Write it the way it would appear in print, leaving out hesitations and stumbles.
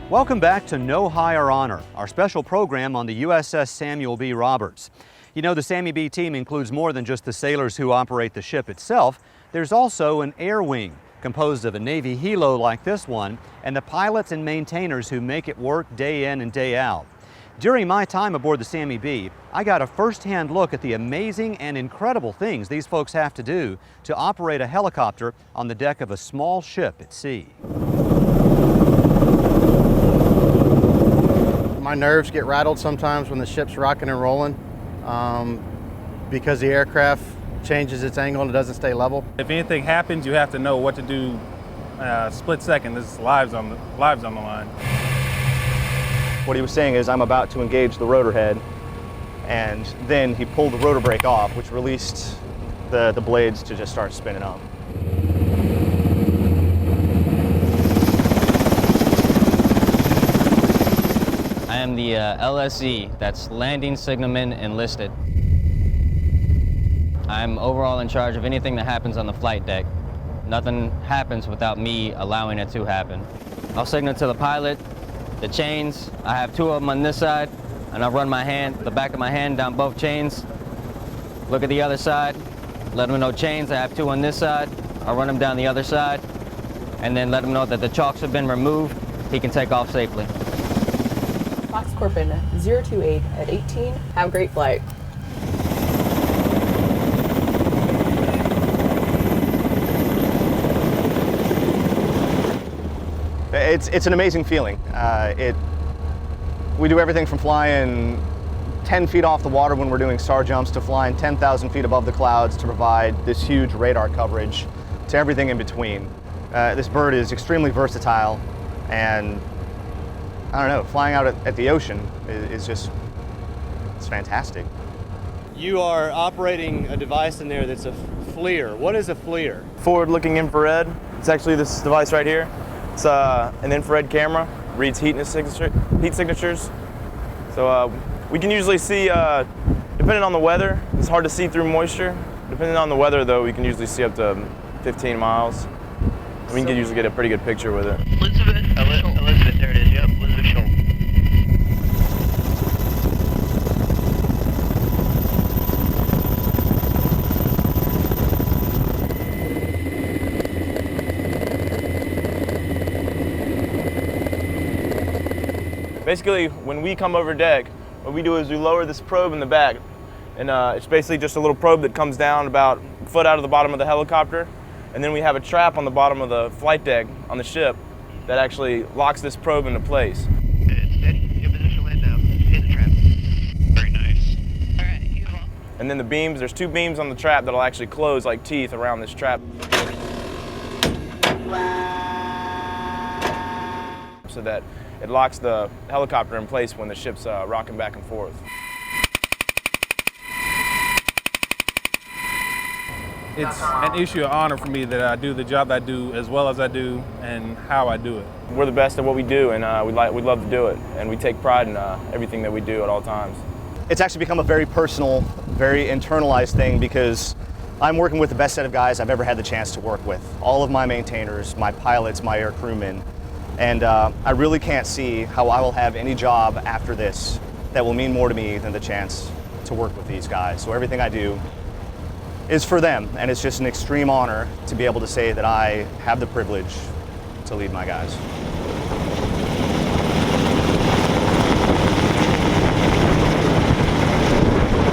Welcome back to No Higher Honor, our special program on the USS Samuel B. Roberts. You know, the Sammy B team includes more than just the sailors who operate the ship itself. There's also an air wing composed of a Navy helo like this one and the pilots and maintainers who make it work day in and day out. During my time aboard the Sammy B, I got a first-hand look at the amazing and incredible things these folks have to do to operate a helicopter on the deck of a small ship at sea. My nerves get rattled sometimes when the ship's rocking and rolling because the aircraft changes its angle and it doesn't stay level. If anything happens, you have to know what to do split second. This is lives on the line. What he was saying is, I'm about to engage the rotor head, and then he pulled the rotor brake off, which released the blades to just start spinning up. I am the LSE, that's Landing Signalman Enlisted. I'm overall in charge of anything that happens on the flight deck. Nothing happens without me allowing it to happen. I'll signal to the pilot, the chains, I have two of them on this side, and I'll run my hand, the back of my hand down both chains. Look at the other side, let them know chains, I have two on this side. I'll run them down the other side, and then let them know that the chocks have been removed. He can take off safely. Fox Corpin 028 at 18. Have a great flight. It's an amazing feeling. We do everything from flying 10 feet off the water when we're doing SAR jumps to flying 10,000 feet above the clouds to provide this huge radar coverage to everything in between. This bird is extremely versatile, and I don't know, flying out at the ocean is just, it's fantastic. You are operating a device in there that's a FLIR. What is a FLIR? Forward-looking infrared. It's actually this device right here. It's an infrared camera, reads heat signatures. So we can usually see, depending on the weather, it's hard to see through moisture. Depending on the weather though, we can usually see up to 15 miles. We can usually get a pretty good picture with it. Elizabeth, there it is, yep, Elizabeth Shoal. Basically, when we come over deck, what we do is we lower this probe in the back. And it's basically just a little probe that comes down about a foot out of the bottom of the helicopter. And then we have a trap on the bottom of the flight deck on the ship that actually locks this probe into place. It's steady. Your position land now. Hit the trap. Very nice. All right, you go. And then the beams, there's two beams on the trap that'll actually close like teeth around this trap. So that it locks the helicopter in place when the ship's rocking back and forth. It's an issue of honor for me that I do the job I do as well as I do and how I do it. We're the best at what we do, and we love to do it, and we take pride in everything that we do at all times. It's actually become a very personal, very internalized thing because I'm working with the best set of guys I've ever had the chance to work with. All of my maintainers, my pilots, my air crewmen, and I really can't see how I will have any job after this that will mean more to me than the chance to work with these guys. So everything I do is for them, and it's just an extreme honor to be able to say that I have the privilege to lead my guys.